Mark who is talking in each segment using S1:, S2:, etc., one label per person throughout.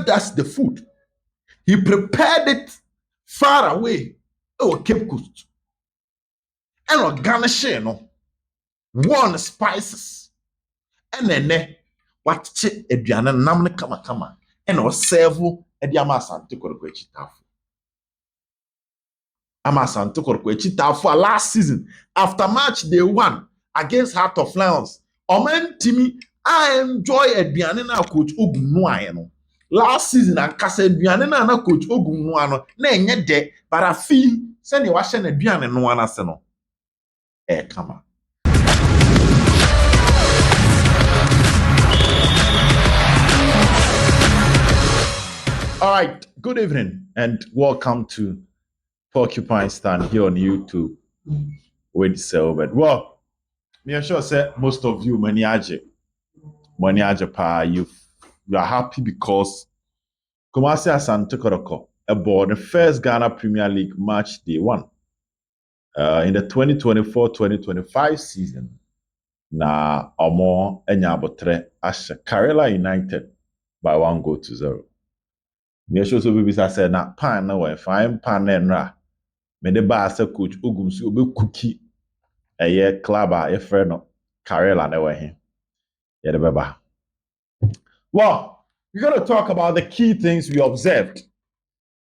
S1: served us the food. He prepared it far away. Oh, Cape Coast. And garnish, one spices. And then what aduane nam ne kama and serve e ama Asante Kotoko echitafo. Asante Kotoko echitafo last season after match day 1 against Heart of Lions. Omen timi I enjoy aduane na coach Ogun no no. Last season ankasa aduane na coach Ogun no ano na enye de para fi se ne wa hye na aduane no anase no. Kama. All right, good evening and welcome to Porcupine Stand here on YouTube with Selbert. Well, me sure say most of you maniaje pa you are happy because Kumasi Asante Kotoko aboard the first Ghana Premier League match day 1 in the 2024-2025 season. Na omo enyabotre ashe Karela United by 1-0. Me sure so baby say na pan na we fine pan na nra. Me de ba say coach Ogum so obe cookie eye club a ye friend no Karela na we he. Ye de beba. Well, we're going to talk about the key things we observed.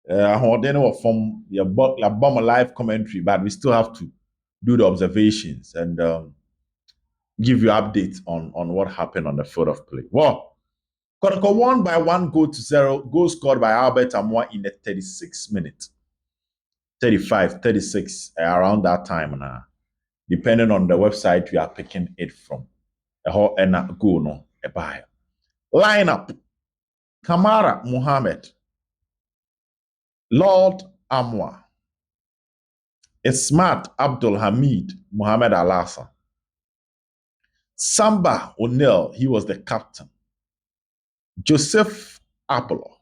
S1: From your bomber live commentary, but we still have to do the observations and give you updates on what happened on the field of play. Well, Kotoko won by 1-0, goal scored by Albert Amoah in the 36th minute. 35, 36, around that time now. Depending on the website we are picking it from. A whole goal no a buy. Lineup: Kamara Muhammad, Lord Amoah, Ismat Abdul Hamid Muhammad Al-Hassan, Samba O'Neill, he was the captain, Joseph Apollo,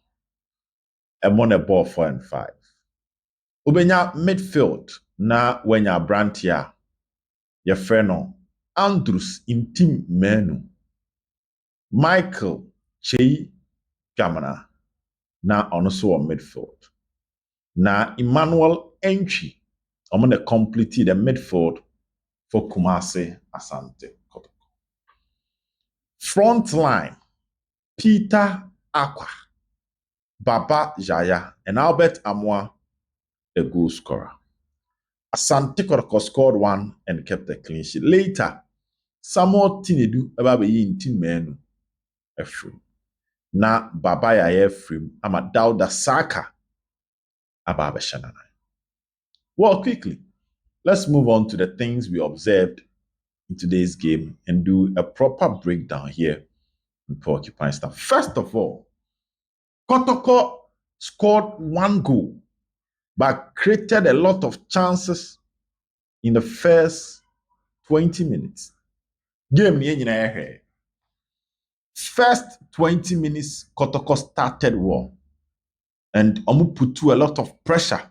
S1: and a ball 4 and 5. Ubenya midfield na wenya Brantia, Yefreno, Andrews Intim Menu, Michael Chei Gamana, na also on midfield. Na Emmanuel Entry, I'm going to complete the midfield for Kumasi Asante Kotoko. Front line: Peter Aqua, Baba Jaya, and Albert Amoah, the goal scorer. Asante Kotoko scored 1 and kept a clean sheet. Later, Samuel Tinedu Ababeyi in team menu Ephraim. Na Baba Yaya Ephraim, ama Dauda Saka Ababe Shanana. Well, quickly, let's move on to the things we observed in today's game and do a proper breakdown here in Porcupine Stand. First of all, Kotoko scored 1 goal, but created a lot of chances in the first 20 minutes. Game here. First 20 minutes, Kotoko started well. And Omu put to a lot of pressure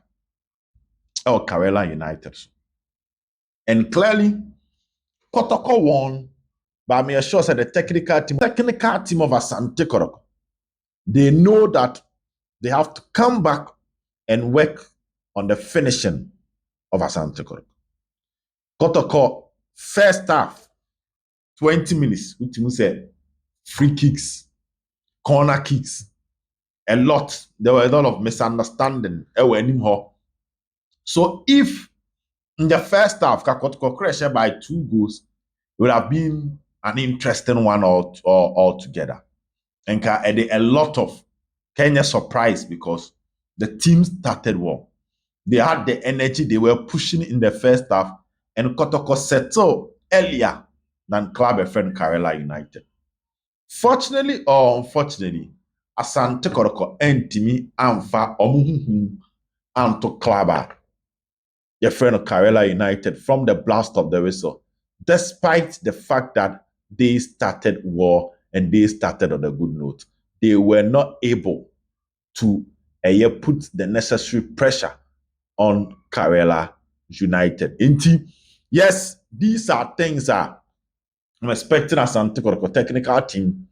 S1: on Karela United. And clearly, Kotoko won, but I'm sure that the technical team of Asante Kotoko, they know that they have to come back and work on the finishing of Asante Kotoko. Kotoko, first half, 20 minutes, which means free kicks, corner kicks, a lot. There were a lot of misunderstanding. So if in the first half, Kotoko crashed by 2 goals, it would have been an interesting one altogether. And a lot of Kenya surprise because the team started well. They had the energy, they were pushing in the first half, and Kotoko settled earlier than club friend Karela United. Fortunately or unfortunately, Asante Kotoko entimi amfa omuhuhu anto club your friend of Karela United from the blast of the whistle, despite the fact that they started well and they started on a good note. They were not able to put the necessary pressure on Karela United. Yes, these are things that I'm expecting Asante Kotoko technical team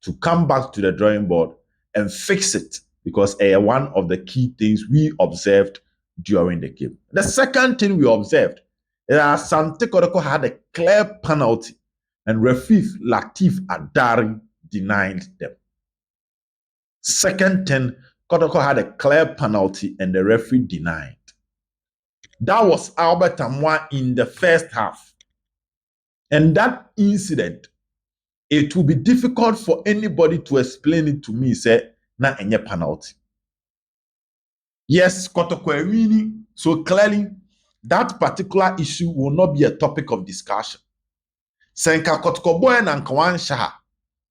S1: to come back to the drawing board and fix it, because one of the key things we observed during the game. The second thing we observed is that Asante Kotoko had a clear penalty and referee Latif Adari denied them. Second thing, Kotoko had a clear penalty and the referee denied. That was Albert Amwa in the first half. And that incident, it will be difficult for anybody to explain it to me, say, na enye penalty. Yes, Kotoko winning. So clearly, that particular issue will not be a topic of discussion. Senka Kotoko boy and Kawan Shaha.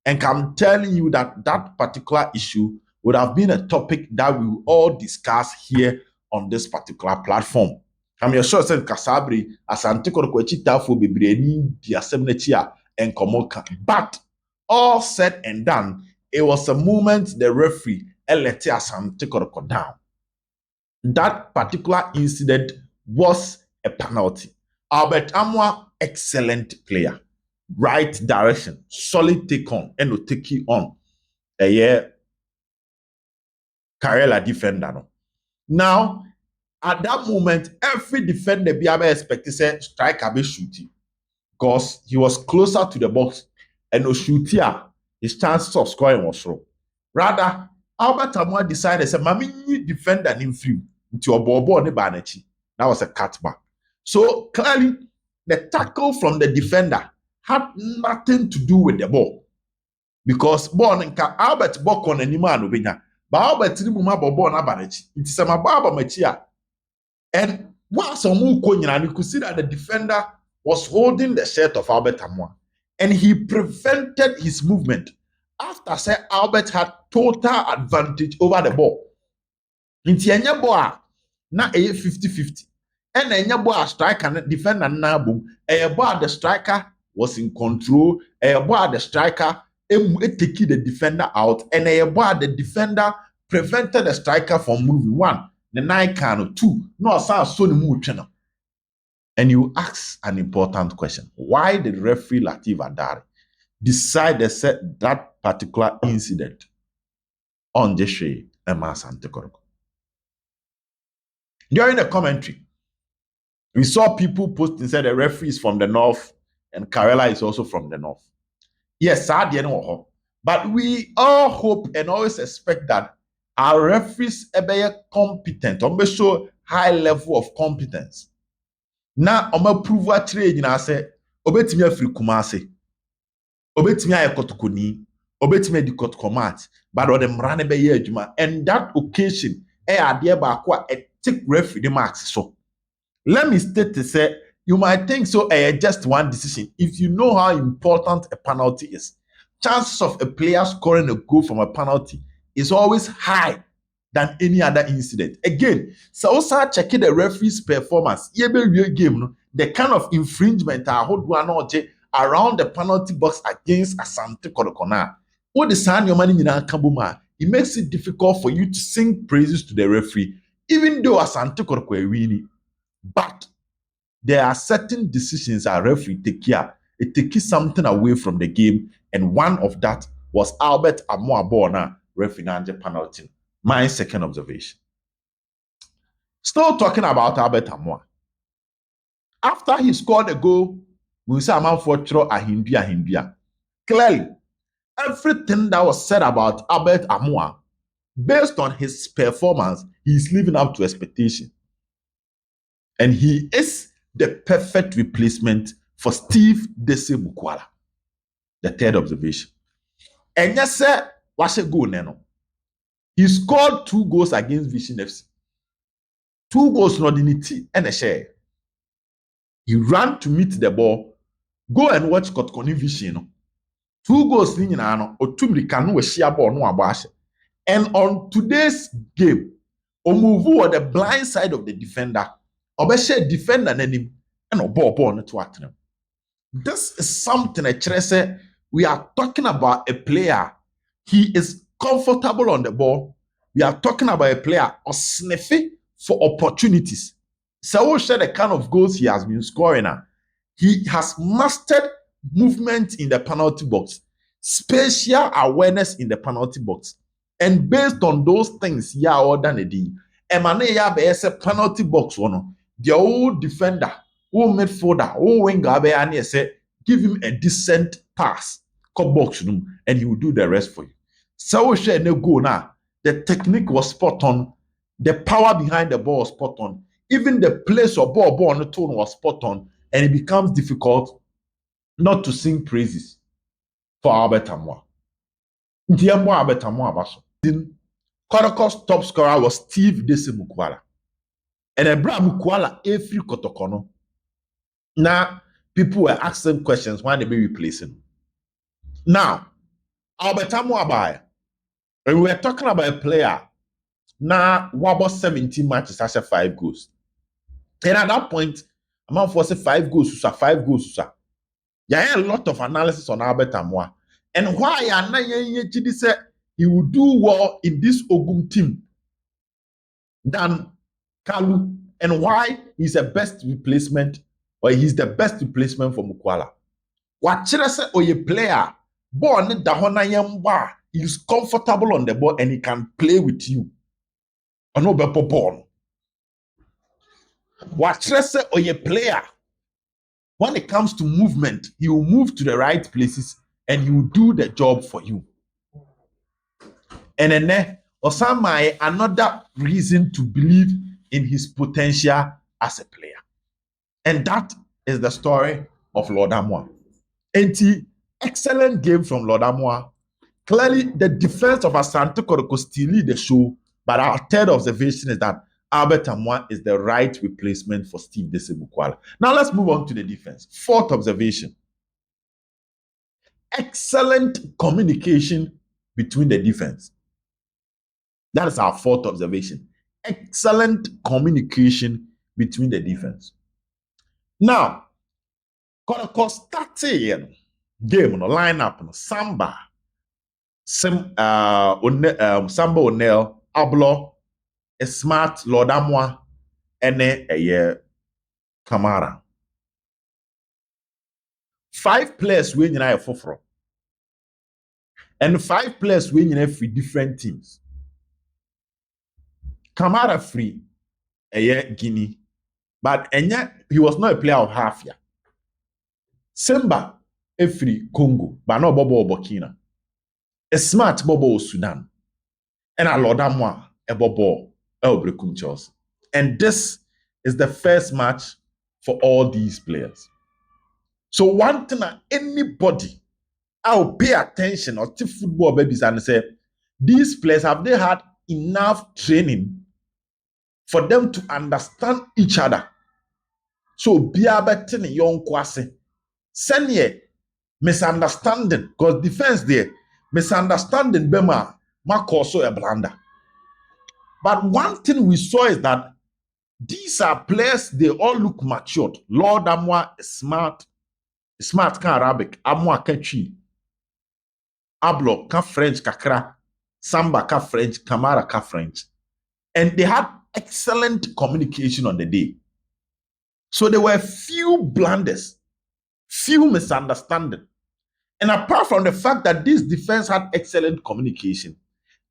S1: And I'm telling you that that particular issue would have been a topic that we will all discuss here on this particular platform. I'm sure said Kasabri, Asante Kotoko Chitafo Bibreni, the Assembletia, and Komoka. But all said and done, it was a moment the referee let Asante Kotoko down. That particular incident was a penalty. Albert Amwa, excellent player. Right direction, solid take on, and no take it on. KARELA defender. No. Now, at that moment, every defender be able expect to say striker be shooting, because he was closer to the box and no shooter, his chances of scoring was low. Rather, Albert Amwa decided to say, "Mami defender in free into a ball ne banechi." That was a cutback. So clearly, the tackle from the defender had nothing to do with the ball, because ball nka Albert ball kon anima no benya, but Albert ni muma ball na banechi. It is my baba machia. And once you could see that the defender was holding the shirt of Albert Amwa, and he prevented his movement. After say Albert had total advantage over the ball. Inti enye ball na 50-50. And enye ball striker and defender na boom. Enye ball the striker was in control. Enye ball the striker take the defender out, and enye ball the defender prevented the striker from moving. One. The nine can two. No, so move channel. And you ask an important question. Why did referee Latif Adari decide to set that particular incident on Jeshe and Asante Kotoko? During the commentary, we saw people posting said the referee is from the north and KARELA is also from the north. Yes, I didn't know. But we all hope and always expect that our referees are competent, or show high level of competence. Now, I'm prove what trade in say, obetimi afri kumase, obetimi aye kotokoni, obetimi di kotokomat, but on them run be ye adwuma. And that occasion, idea ba kwa a tick referee the marks. So let me state to say, you might think so, just one decision. If you know how important a penalty is, chances of a player scoring a goal from a penalty is always high than any other incident. Again, so also checking the referee's performance. Game, the kind of infringement around the penalty box against Asante Kotoko. What the sign your money in Kambuma, it makes it difficult for you to sing praises to the referee, even though Asante Kotoko winning. But there are certain decisions a referee take care. It takes something away from the game, and one of that was Albert Amwa Bona referee penalty. My second observation. Still talking about Albert Amwa. After he scored a goal, we say Aman for Ahindia. Clearly, everything that was said about Albert Amwa, based on his performance, he is living up to expectation. And he is the perfect replacement for Steve Dese Bukwala. The third observation. And yes, sir, what's a goal now? He scored 2 goals against Vision FC. 2 goals not in it and a share. He ran to meet the ball. Go and watch Kotkoni Vision. 2 goals in or 2 Mikanu was share ball no abash. And on today's game, Omuvu on the blind side of the defender. Obeshe defender name and Obo to attem. This is something we are talking about a player. He is comfortable on the ball. We are talking about a player or sniffy for opportunities. So we share the kind of goals he has been scoring. He has mastered movement in the penalty box, spatial awareness in the penalty box. And based on those things, yeah, or than a D, Emane ya be a penalty box one. The old defender, who midfielder, who winger be and say, give him a decent pass, cut box room, and he will do the rest for you. So we share no go now. The technique was spot on, the power behind the ball was spot on, even the place of ball on the tone was spot on, and it becomes difficult not to sing praises for Albert Amwa. Albert Amwa Abaso. Kotoko's top scorer was Steve Dese Mukwala. And Abraham Mukwala, every Kotoko. Now, people were asking questions why they be replacing. Now, Albert Amwa, and we were talking about a player. Now, what about 17 matches as a 5 goals? And at that point, I'm out for say 5 goals, 5 goals. Yeah, a lot of analysis on Albert Amwa. And why say he will do well in this Ogum team than Kalu, and why he's the best replacement, or he's the best replacement for Mukwala. Wachire say oye player, ball ne da ho na yemba, he's comfortable on the ball and he can play with you. Ono bepo ball. Wachire say oye player, when it comes to movement, he will move to the right places and he will do the job for you. And then Osama, another reason to believe in his potential as a player. And that is the story of Lord Amwa. And excellent game from Lord Amwa. Clearly, the defense of Asante Kotoko still lead the show, but our third observation is that Albert Amwa is the right replacement for Steve Dese Mukwala. Now let's move on to the defense. Fourth observation. Excellent communication between the defense. That is our fourth observation. Excellent communication between the defense. Now, Kotoko started game no lineup no Samba, Samba O'Neill, Ablo, a smart Lord Amwa, and a Kamara. 5 players winning a foforo. And 5 players winning for different teams. Kamara free, a Guinea, but he was not a player of half year. Simba free Congo, but not Bobo Burkina. A smart Bobo Sudan. And a Lord Amwa, a Bobo Elbrekum Chelsea. And this is the first match for all these players. So one thing that anybody, I'll pay attention or to football babies and say, these players, have they had enough training for them to understand each other? So be able to young kwase. Send ye misunderstanding, because defense there, misunderstanding bema ma also a blunder. But one thing we saw is that these are players, they all look matured. Lord Amwa is smart ka Arabic, Amwa ka Chi, Ablo ka French kakra, Samba ka French, Kamara ka French. And they had excellent communication on the day. So there were few blunders, few misunderstandings. And apart from the fact that this defense had excellent communication,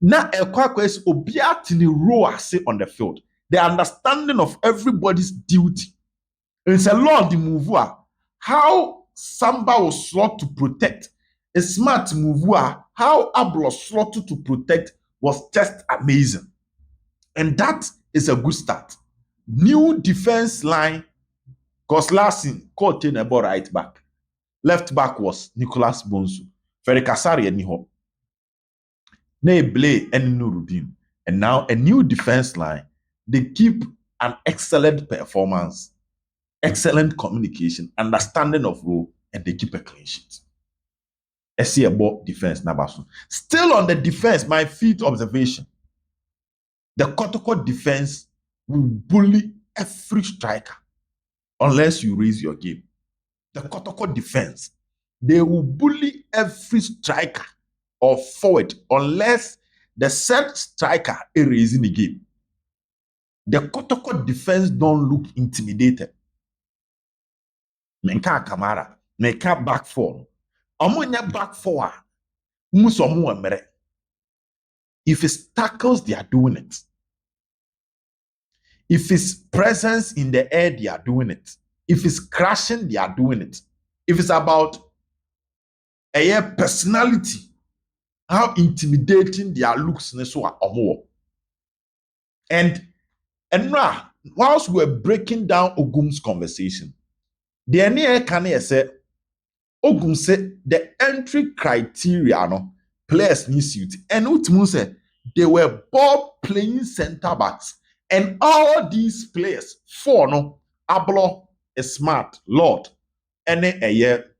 S1: now is obiatini role on the field. The understanding of everybody's duty. It's a lot of the move. How Samba was slot to protect. A smart move. How Ablo slotted to protect was just amazing. And that is a good start. New defense line, because last season, caught in a ball right back. Left back was Nicolas Bonsu. Ferry Kasari and Niho. Neble and Nuruddin. And now a new defense line. They keep an excellent performance, excellent communication, understanding of role, and they keep a clean sheet. I see about defense Nabasun. Still on the defense, my fifth observation. The Kotoko defense will bully every striker unless you raise your game. The Kotoko defense, they will bully every striker or forward unless the said striker is raising the game. The Kotoko defense don't look intimidated. Menka Kamara, menka back four. Omonya back four. Musomu emere. If it's tackles, they are doing it. If it's presence in the air, they are doing it. If it's crashing, they are doing it. If it's about a personality, how intimidating their looks, and now, whilst we're breaking down Ogum's conversation, the near can say Ogum said the entry criteria no players need suit, and Utmu said they were ball playing center backs, and all these players, four no, Ablo, a smart Lord, and a year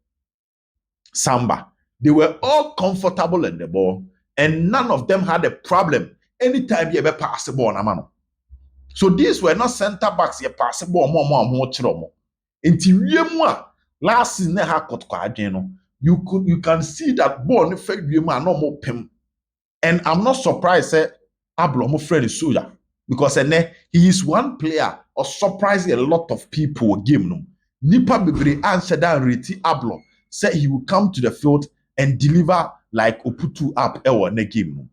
S1: Samba, they were all comfortable in the ball, and none of them had a problem anytime you ever pass the ball, Namano. So these were not center backs, you pass the ball more chiromo. Until last season ha Kotoko no, you can see that ball no fake no more pim. And I'm not surprised that Ablo my friend is Soja, because he is one player or surprising a lot of people game no. Nipa bebre answer that reti Ablo said he will come to the field and deliver like Oputu up ewa ne game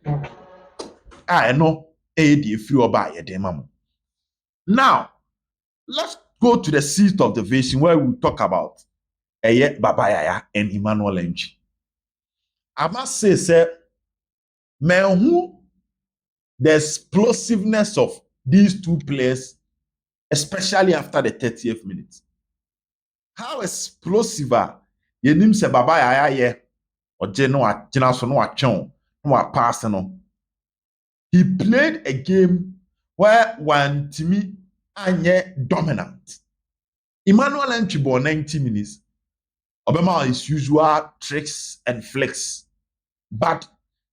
S1: no. I know if you buy a demo. Now, let's go to the seat of the vision where we talk about Babayaya and Emmanuel Enchi. I must say, man, who the explosiveness of these two players, especially after the 30th minute. How explosive are you name say Babayaya ye or Jena so no achon no pass no. He played a game where one Timmy anye dominant. Emmanuel Enchi ball 90 minutes. Obama his usual tricks and flicks. But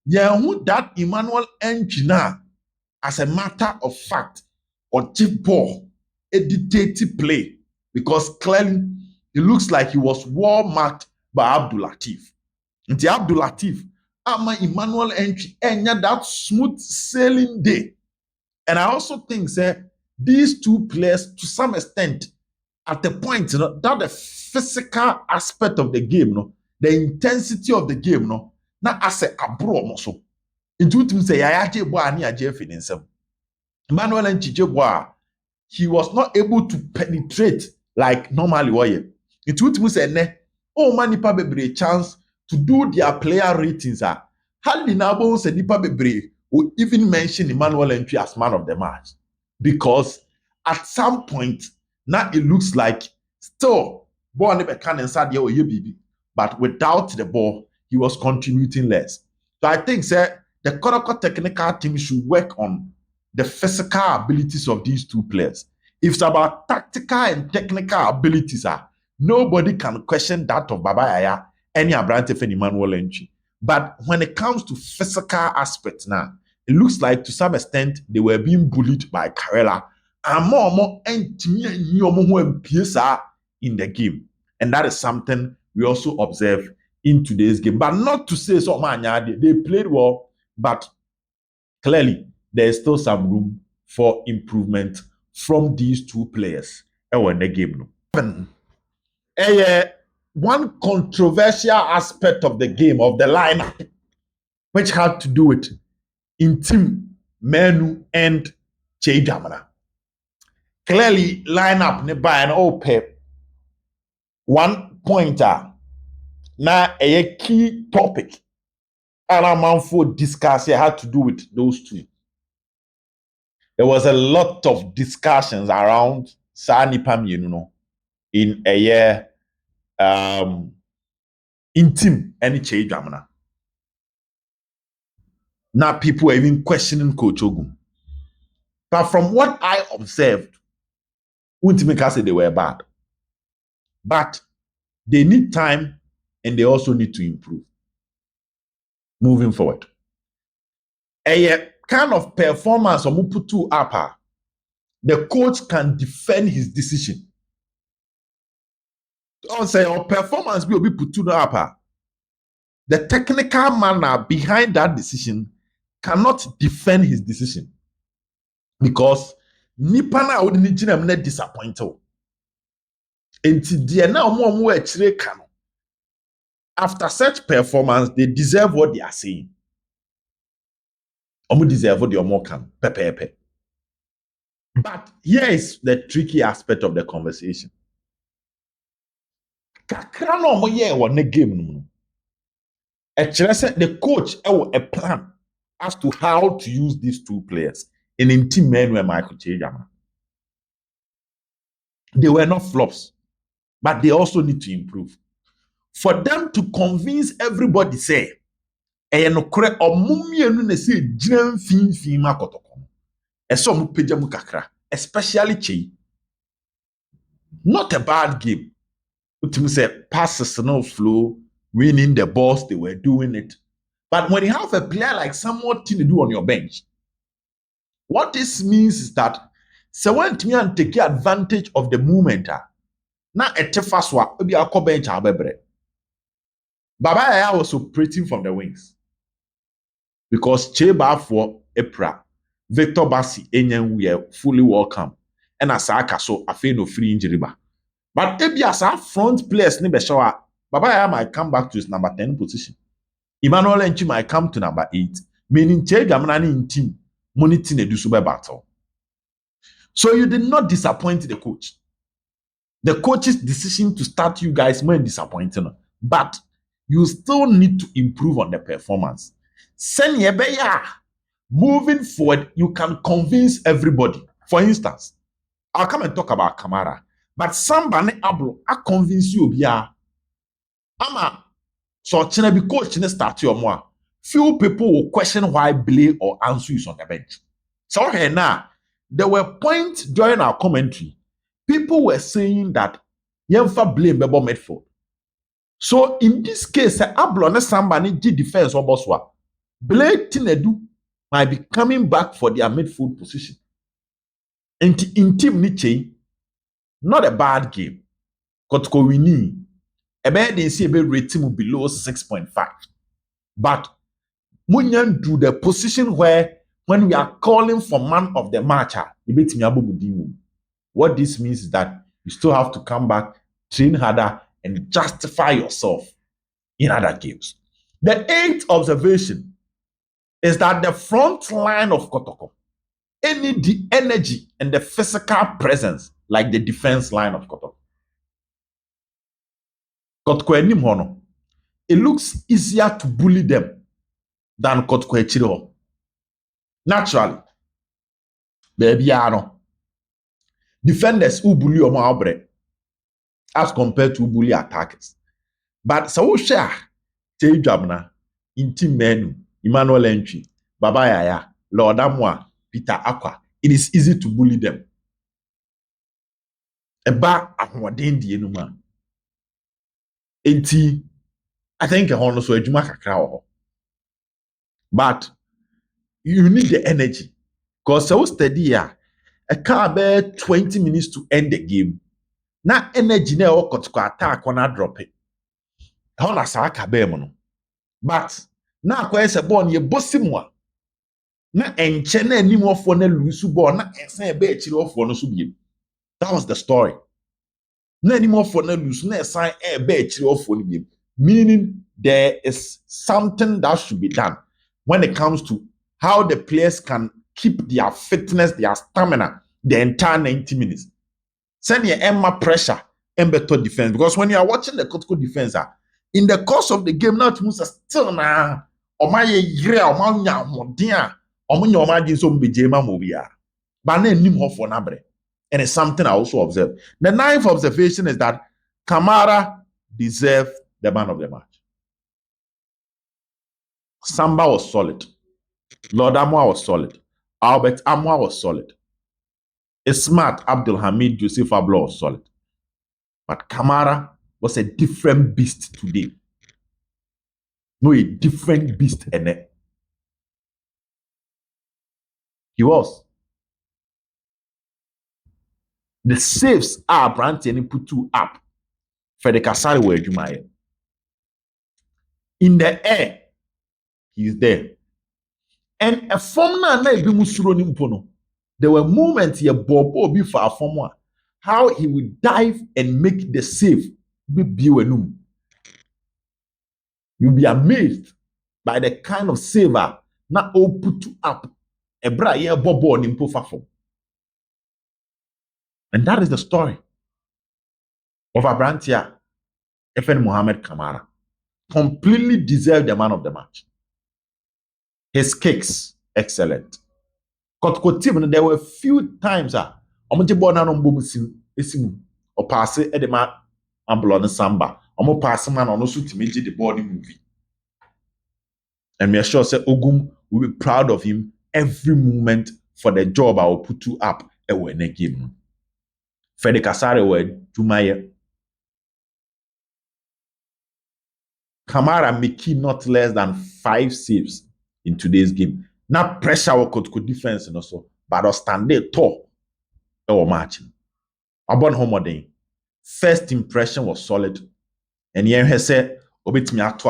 S1: yeah, who that Emmanuel Enchi now, as a matter of fact, or chip ball, a dictative play, because clearly it looks like he was well marked by Abdul Latif. And the Abdul Latif, ama Emmanuel Enchi, and that smooth sailing day. And I also think that these two players, to some extent, at the point, that the physical aspect of the game, the intensity of the game, na as a abro also. Into it say Yayaje boy ani aje finisem. Emmanuel Enchiche he was not able to penetrate like normally why. Into it say ne oh man nipa bebre chance to do their player ratings are. Hardly nabo say nipa bebre will even mention Emmanuel Enchi as man of the match, because at some point now it looks like still ball never can inside the baby, but without the ball he was contributing less. So I think the Kotoko technical team should work on the physical abilities of these two players. If it's about tactical and technical abilities, nobody can question that of Babayaya, any Abrante and Emmanuel Enchi. But when it comes to physical aspects now, it looks like to some extent they were being bullied by Karela and more in the game. And that is something we also observe in today's game. But not to say so they played well, but clearly there is still some room for improvement from these two players in the game. One controversial aspect of the game, of the lineup, which had to do with Intim, Menu, and Che Jamana. Clearly, lineup ne by an OPEP. One pointer. Now, a key topic. And I'm for discuss here had to do with those two. There was a lot of discussions around Sani Pam, in a year in team any Che Jamana. Now people are even questioning Coach Ogum. But from what I observed, Untimeka said they were bad. But they need time and they also need to improve. Moving forward. A kind of performance of Muputu Apa, the coach can defend his decision. Don't say our performance will be put to the upper. The technical manner behind that decision cannot defend his decision, because Nipana would need to disappointed. Until the now more actually can. After such performance, they deserve what they are saying. Omo deserve what the omo can. Pepe. But here is the tricky aspect of the conversation. Kakra no omo ye wo ne game no. The coach a plan as to how to use these two players in team men where Michael Chejama. They were not flops, but they also need to improve. For them to convince everybody, say, especially Che. Not a bad game. Passes no flow, winning the balls, they were doing it. But when you have a player like someone to do on your bench, what this means is that someone to take advantage of the moment. Na etefaswa obi akọ bench abebre. Baba Yaya was operating from the wings because Cheba for Epra, Victor Bassi, Enyen were fully welcome, and Asaka so afe no free injury ba. But ebi as our front players ni beshawa, Baba Yaya might come back to his number 10 position. Emmanuel Enchi might come to number 8, meaning Chega in team moniting a Dusube battle. So you did not disappoint the coach. The coach's decision to start you guys more disappointing, but you still need to improve on the performance. Moving forward, you can convince everybody. For instance, I'll come and talk about Kamara, but somebody able I convince you ama so be coach start your more. Few people will question why Blay or Ansu is on the bench. So here now, there were points during our commentary. People were saying that Yemfa blame Bebo Midfield. So in this case, Ablone somebody defense or Boswa. Blade Tinedu might be coming back for their midfield position. In team Niche, not a bad game. Kotoko winning. A bad didn't see a bit rating below 6.5. But Munyan do the position where when we are calling for man of the match, what this means is that you still have to come back, train harder, and justify yourself in other games. The eighth observation is that the front line of Kotoko, the energy and the physical presence, like the defense line of Kotoko. Kotoko enim hono, it looks easier to bully them than Kotoko echiro. Naturally, baby ano. Defenders who bully omo abre as compared to bully attackers. But so share Tejabna, in team menu, Emmanuel Entry, Baba Yaya, Lord Amwa, Peter Aqua. It is easy to bully them. Eba ahwaden die no ma. Enti I think a hono so adwuma kakra ho. But you need the energy. Because so steady here, a car bear 20 minutes to end the game. Na energy na o Kotoko attack on a drop it. Hono sa aka bear mo no. But na akwa ese ball ye bosimwa. Na enche na anim ofo na lose ball na esen ebe achiri ofo no so biem. That was the story. Na anim ofo na lose na esen ebe achiri ofo no biem. Meaning there is something that should be done when it comes to how the players can keep their fitness, their stamina, the entire 90 minutes. Send your Emma pressure and better defense. Because when you are watching the Kotoko defense, in the course of the game, now it moves still now. But and it's something I also observed. The ninth observation is that Kamara deserved the man of the match. Samba was solid. Lord Amwa was solid. Albert Amwa was solid. Smart Abdul Hamid Joseph Ablo was solid. But Kamara was a different beast today. No, a different beast in it. He was. The saves are Branty and put two up. Frederick Asari were Jumaye. In the air, he is there. And a form there were moments here Bobo before a form how he would dive and make the save be You'll be amazed by the kind of saver na all put up a bra yeah bobo in Pofafo. And that is the story of Abrantia FN Mohamed Kamara. Completely deserved the man of the match. His kicks, excellent. Kotoko team, there were a few times omoje ball na no mbom esimu or pass it edema ambulance samba. Omo pass man on also to make the ball movie. And me sure say Ogum will be proud of him every moment for the job I will put you up in a game. Fede Kasare were Jumaye. Kamara making not less than 5 saves in today's game. Now pressure or could defense and also, but stand there tall or matching. Upon home day, first impression was solid, and here he said, "Obit me at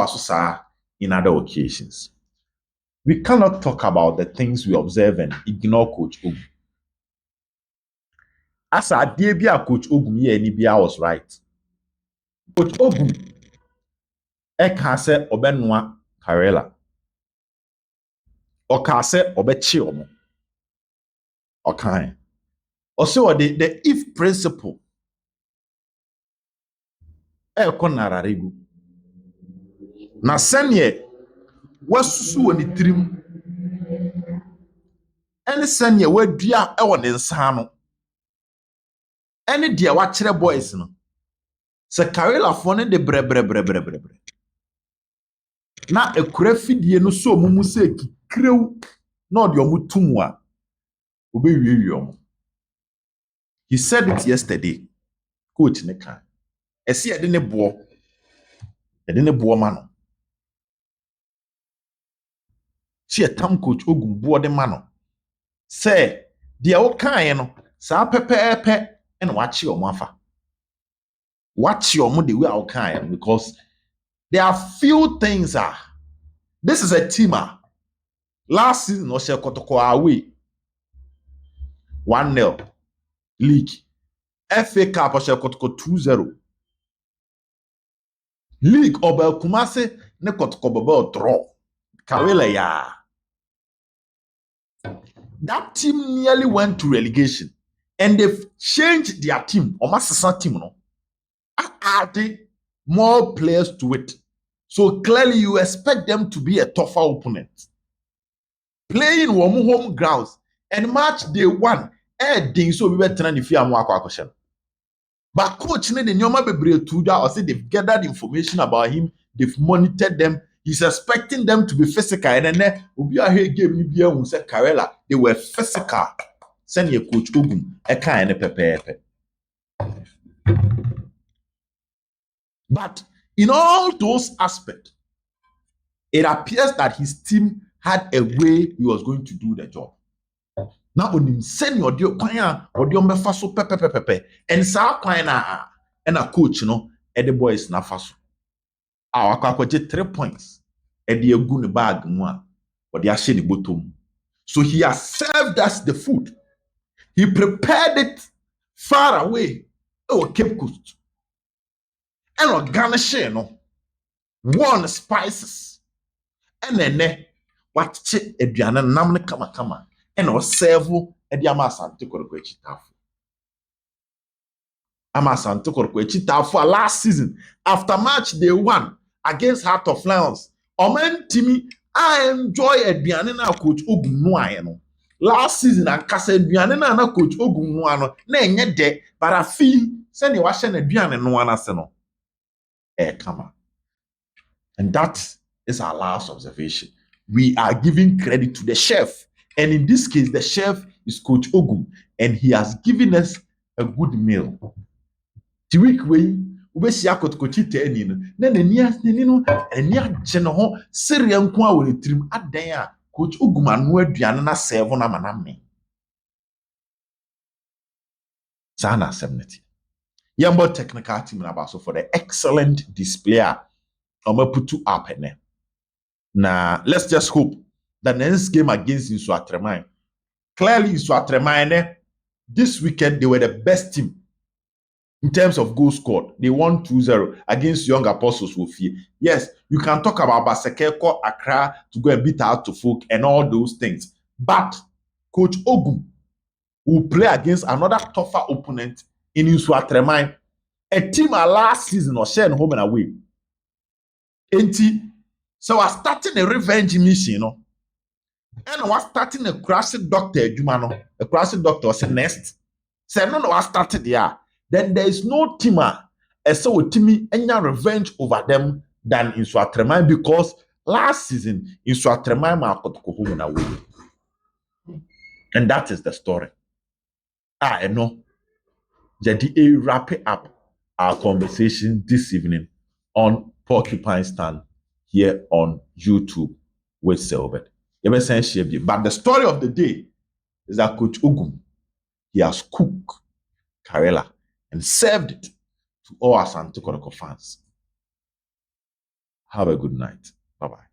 S1: in other occasions." We cannot talk about the things we observe and ignore Coach Ogum. As a dear Coach Ogum here, Nibia was right. Coach Ogum, Ekase Obenwa Karela. Okase Obechi Omo. Okay. Also, the if principle. Nararegu. Na senye wasusu wani trim. Ene senye wadua ewo ne nsa no. Ene dia wachire boys no. Se Karela fo ne de bre. Na ekura fidie no so mumu seki krew na ode omutumu a obewiewie omo. He said it yesterday. Coach ne kan. Ese ede ne bo ma no. She tam Coach Ogum bo de ma no. Say dia wo kan no sa pepepe and wachi omo afa. Watch your money where I can because there are few things. This is a team. Last season, Asante Kotoko away 1-0 league. FA Cup Asante Kotoko 2-0. League Obel Kumase ne Kotoko Bobel draw. Karela That team nearly went to relegation, and they've changed their team. Omasisa team no. Adding more players to it. So clearly you expect them to be a tougher opponent. Playing home grounds and match day 1, so we were trying to fear more question. But coach the Nyoma Bebre Tuda or say they've gathered information about him, they've monitored them. He's expecting them to be physical. And then Ubia here gave me who said Karela, they were physical. Send your coach Ogum, a kind of pepe. But in all those aspects, it appears that his team had a way he was going to do the job. Now, when him send your deal, or the faso pepe, and sa and a coach, and the boys na faso. Our kakwaje 3 points, and the gun bag one, or the ashe the bottom. So he has served us the food. He prepared it far away, Cape Coast. And garnish one spices and then what chip aduane nam ne kama and serve e di ama Asante Kotoko echitafo last season after match day 1 against Heart of Lions omen timi I enjoy aduane na Coach Ogum no no last season and kasa aduane na Coach Ogum no ano na enye de but afi se ne wa hye na aduane no anase no come on. And that is our last observation. We are giving credit to the chef. And in this case, the chef is Coach Ogum. And he has given us a good meal. The week way, we see a Coach Ogum. Then the near general Syrian kwa will trim at there. Coach Ogum and word Diana serve on a maname. Sana 70. Yambo technical team about so for the excellent display. I'm gonna put you up in there. Now let's just hope that the next game against Insuatremai. Clearly, Insuatremai this weekend they were the best team. in terms of goals scored. They won 2-0 against Young Apostles Wofie. Yes, you can talk about Basekeko, Accra to go and beat out to folk and all those things. But Coach Ogum will play against another tougher opponent in Nsua-Tremai, a team last season was sharing home and away. So we're starting a revenge mission, you know. And we're starting a classic doctor, Jumano. A classic doctor was next. Say no, I started there. Then there is no teamer so Timmy any revenge over them than Nsua-Tremai, because last season Nsua-Tremai ma Kotoko home and away. And that is the story. I know. Jadi wrap it up our conversation this evening on Porcupine Stand here on YouTube with Silbert. But the story of the day is that Coach Ogum, he has cooked Karela and served it to all Asante Kotoko fans. Have a good night. Bye-bye.